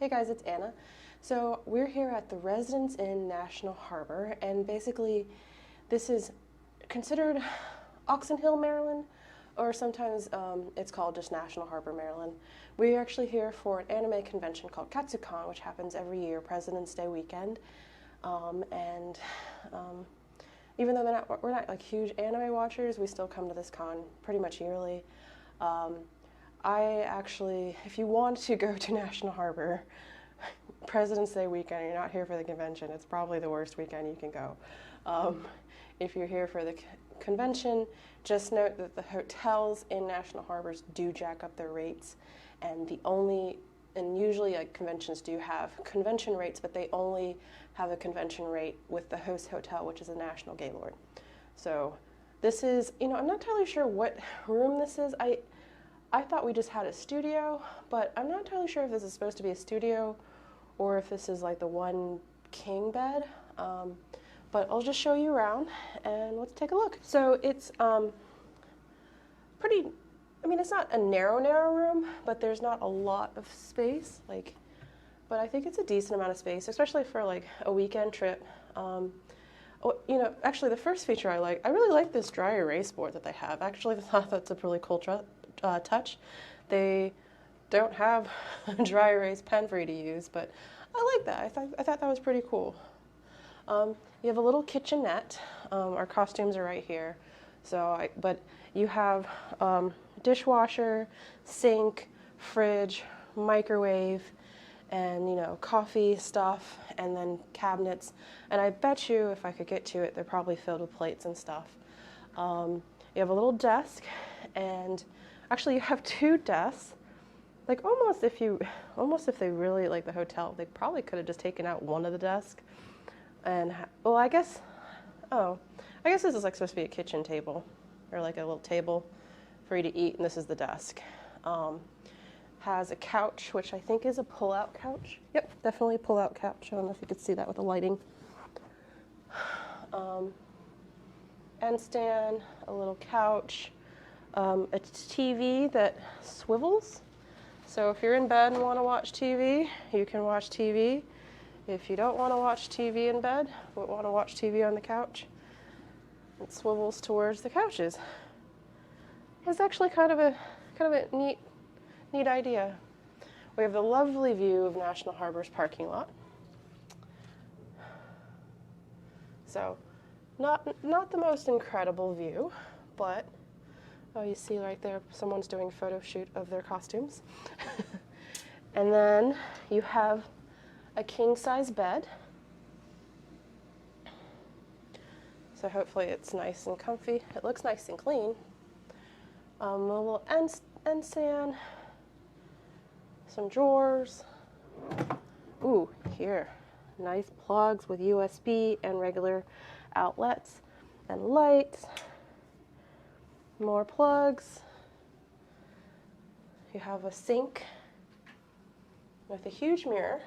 Hey guys, it's Anna. So we're here at the Residence Inn National Harbor, and basically this is considered Oxon Hill, Maryland, or sometimes it's called just National Harbor, Maryland. We're actually here for an anime convention called Katsucon, which happens every year, President's Day weekend. Even though we're not like huge anime watchers, we still come to this con pretty much yearly. I actually, if you want to go to National Harbor, President's Day weekend, you're not here for the convention, it's probably the worst weekend you can go. If you're here for the convention, just note that the hotels in National Harbors do jack up their rates, and usually like conventions do have convention rates, but they only have a convention rate with the host hotel, which is a National Gaylord. So this is, I'm not entirely sure what room this is. I thought we just had a studio, but I'm not entirely sure if this is supposed to be a studio or if this is like the one king bed. But I'll just show you around and let's take a look. So it's pretty, it's not a narrow room, but there's not a lot of space. But I think it's a decent amount of space, especially for like a weekend trip. Actually the first feature I really like this dry erase board that they have. Actually, I thought that's a really cool touch. They don't have a dry erase pen for you to use, but I like that. I thought that was pretty cool. You have a little kitchenette. Our costumes are right here. But you have dishwasher, sink, fridge, microwave, and coffee stuff, and then cabinets. And I bet you, if I could get to it, they're probably filled with plates and stuff. You have a little desk, and actually you have two desks. Almost if they really like the hotel, they probably could have just taken out one of the desks. And I guess this is supposed to be a kitchen table, or like a little table for you to eat, and this is the desk. Has a couch, which I think is a pull-out couch. Yep, definitely a pull-out couch. I don't know if you could see that with the lighting. End stand, a little couch, a TV that swivels. So if you're in bed and want to watch TV, you can watch TV. If you don't want to watch TV in bed, but want to watch TV on the couch, it swivels towards the couches. It's actually kind of a neat idea. We have the lovely view of National Harbor's parking lot. So, not the most incredible view, but you see right there, someone's doing a photo shoot of their costumes. And then you have a king-size bed. So hopefully it's nice and comfy. It looks nice and clean. A little end stand. Some drawers. Ooh, here. Nice plugs with USB and regular outlets and lights. More plugs. You have a sink with a huge mirror.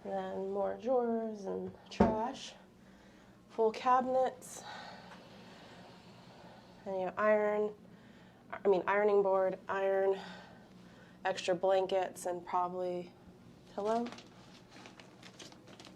And then more drawers and trash. Full cabinets. And ironing board, iron, extra blankets, and probably pillow.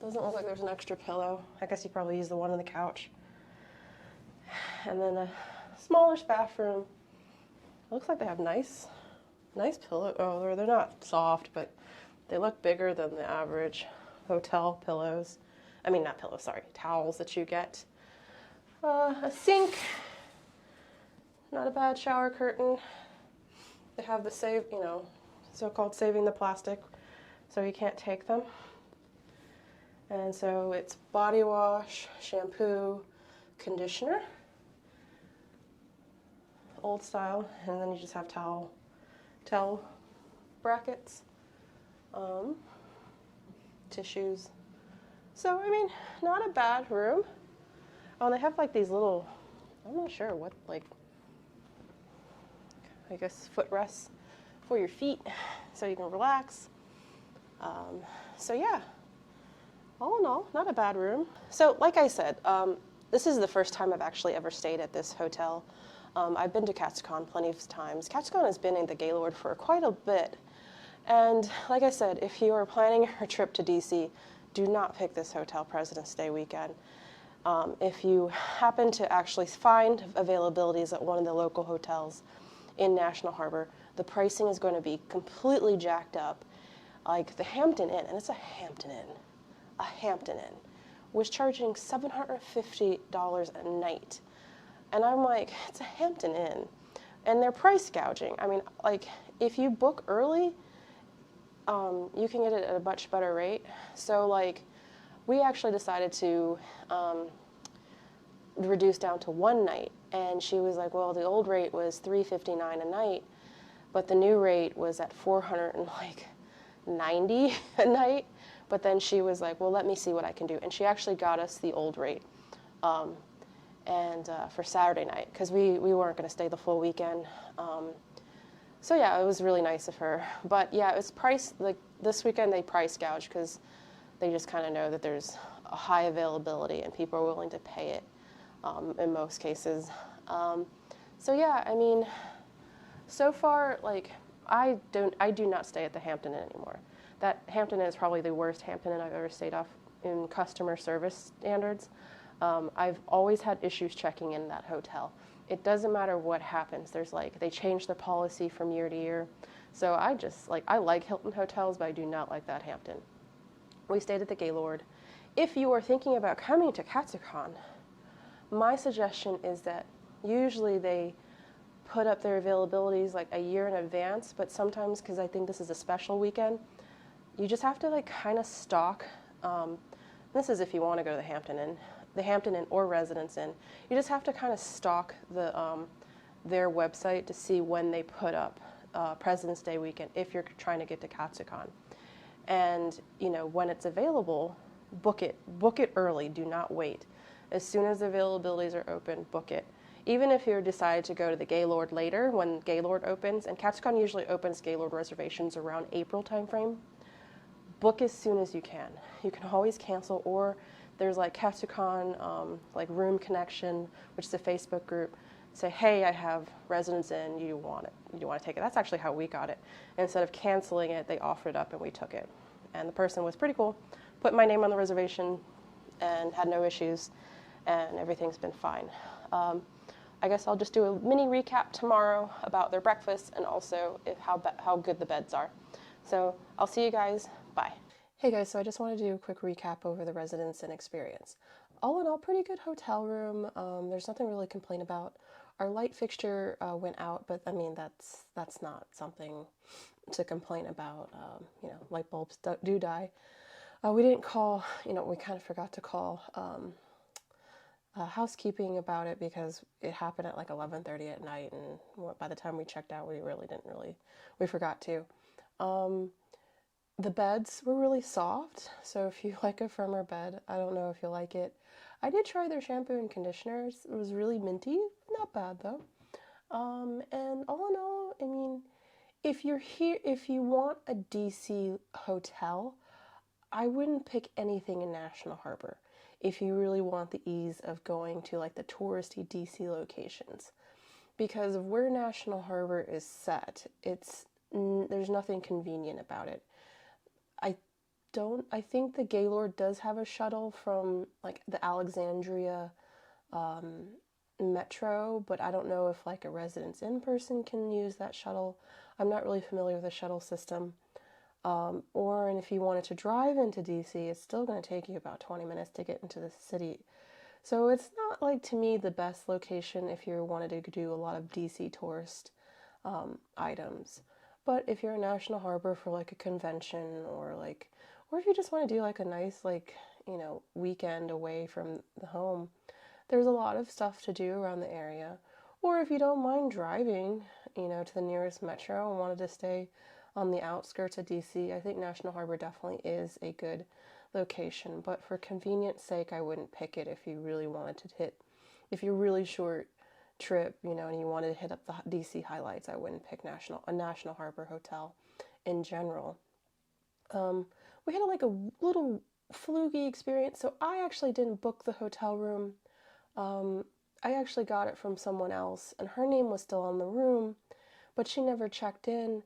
Doesn't look like there's an extra pillow. I guess you probably use the one on the couch. And then a smaller bathroom. Looks like they have nice pillows. Oh, they're not soft, but they look bigger than the average hotel pillows. Not pillows, sorry, towels that you get. A sink. Not a bad shower curtain. They have the so-called saving the plastic, so you can't take them. And so it's body wash, shampoo, conditioner, old style, and then you just have towel brackets, tissues. So, not a bad room. Oh, and they have these little, I'm not sure what, I guess footrests for your feet so you can relax. So yeah, all in all, not a bad room. So like I said, this is the first time I've actually ever stayed at this hotel. I've been to Katsucon plenty of times. Katsucon has been in the Gaylord for quite a bit. And like I said, if you are planning a trip to DC, do not pick this hotel President's Day weekend. If you happen to actually find availabilities at one of the local hotels in National Harbor, the pricing is going to be completely jacked up. Like the Hampton Inn, and it's a Hampton Inn, was charging $750 a night. And I'm like, it's a Hampton Inn. And they're price gouging. I mean, like, if you book early, you can get it at a much better rate. So, like, we actually decided to reduce down to one night. And she was like, well, the old rate was $359 a night, but the new rate was at $490 a night. But then she was like, well, let me see what I can do. And she actually got us the old rate. For Saturday night, because we weren't going to stay the full weekend. So yeah, it was really nice of her. But yeah, it was like this weekend they price gouge because they just kind of know that there's a high availability and people are willing to pay it in most cases. So yeah, I mean, so far, like, I do not stay at the Hampton Inn anymore. That Hampton Inn is probably the worst Hampton Inn I've ever stayed off in customer service standards. I've always had issues checking in that hotel. It doesn't matter what happens. They change the policy from year to year. So I like Hilton hotels, but I do not like that Hampton. We stayed at the Gaylord. If you are thinking about coming to Katsucon, my suggestion is that usually they put up their availabilities like a year in advance, but sometimes, because I think this is a special weekend, you just have to like kind of stalk. This is if you want to go to the Hampton Inn or Residence Inn. You just have to kind of stalk their website to see when they put up President's Day weekend if you're trying to get to Katsucon. And when it's available, book it. Book it early. Do not wait. As soon as the availabilities are open, book it. Even if you decide to go to the Gaylord later, when Gaylord opens, and Katsucon usually opens Gaylord reservations around April timeframe, book as soon as you can. You can always cancel, or there's like Katsucon, like Room Connection, which is a Facebook group. Say, hey, I have Residence Inn. You want it? You want to take it? That's actually how we got it. Instead of canceling it, they offered it up, and we took it. And the person was pretty cool. Put my name on the reservation, and had no issues, and everything's been fine. I guess I'll just do a mini recap tomorrow about their breakfast and also how good the beds are. So I'll see you guys. Bye. Hey guys, so I just want to do a quick recap over the Residence Inn experience. All in all, pretty good hotel room. There's nothing really to complain about. Our light fixture went out, but I mean that's not something to complain about. Light bulbs do die. We didn't call. We kind of forgot to call housekeeping about it because it happened at like 11:30 at night, and by the time we checked out, we forgot to. The beds were really soft, so if you like a firmer bed, I don't know if you'll like it. I did try their shampoo and conditioners. It was really minty, not bad though. And all in all, I mean, if you want a DC hotel, I wouldn't pick anything in National Harbor if you really want the ease of going to like the touristy DC locations. Because of where National Harbor is set, there's nothing convenient about it. I think the Gaylord does have a shuttle from like the Alexandria metro, but I don't know if like a Residence Inn person can use that shuttle. I'm not really familiar with the shuttle system. And if you wanted to drive into DC, it's still going to take you about 20 minutes to get into the city. So it's not like, to me, the best location if you wanted to do a lot of DC tourist items. But if you're in National Harbor for like a convention or if you just want to do like a nice weekend away from the home, there's a lot of stuff to do around the area. Or if you don't mind driving, to the nearest metro and wanted to stay on the outskirts of DC, I think National Harbor definitely is a good location. But for convenience sake, I wouldn't pick it if you really wanted to if you're really short trip, and you wanted to hit up the DC highlights, I wouldn't pick a National Harbor hotel in general. We had a little fluky experience, so I actually didn't book the hotel room. I actually got it from someone else, and her name was still on the room, but she never checked in.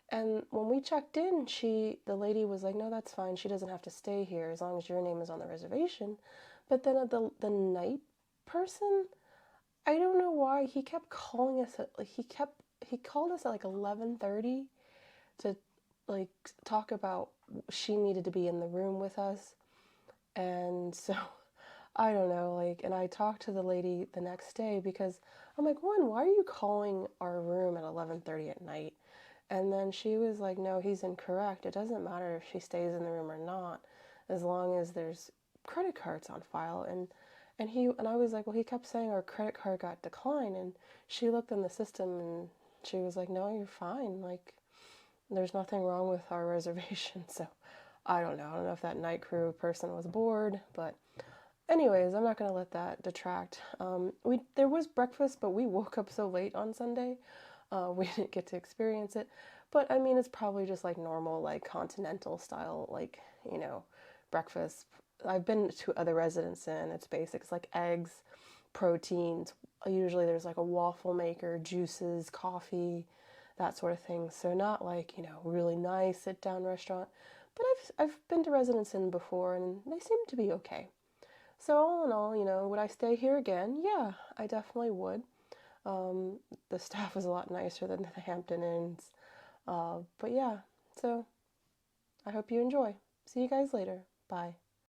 And when we checked in, the lady was like, "No, that's fine. She doesn't have to stay here as long as your name is on the reservation." But then the night person, I don't know why he kept calling us at, like he called us at like 11:30 to like talk about she needed to be in the room with us. And so I don't know, like, and I talked to the lady the next day because I'm like, "One, why are you calling our room at 11:30 at night?" And then she was like, "No, he's incorrect. It doesn't matter if she stays in the room or not, as long as there's credit cards on file." And I was like, "Well, he kept saying our credit card got declined." And she looked in the system and she was like, "No, you're fine. Like, there's nothing wrong with our reservation." So I don't know. I don't know if that night crew person was bored, but anyways, I'm not gonna let that detract. There was breakfast, but we woke up so late on Sunday, we didn't get to experience it. But I mean, it's probably just like normal, like continental style, like breakfast. I've been to other residents and it's basics like eggs, proteins. Usually there's like a waffle maker, juices, coffee, that sort of thing. So not like really nice sit down restaurant. But I've been to Residence Inn before and they seem to be okay. So all in all, would I stay here again? Yeah, I definitely would. The staff was a lot nicer than the Hampton Inns. But yeah, so I hope you enjoy. See you guys later. Bye.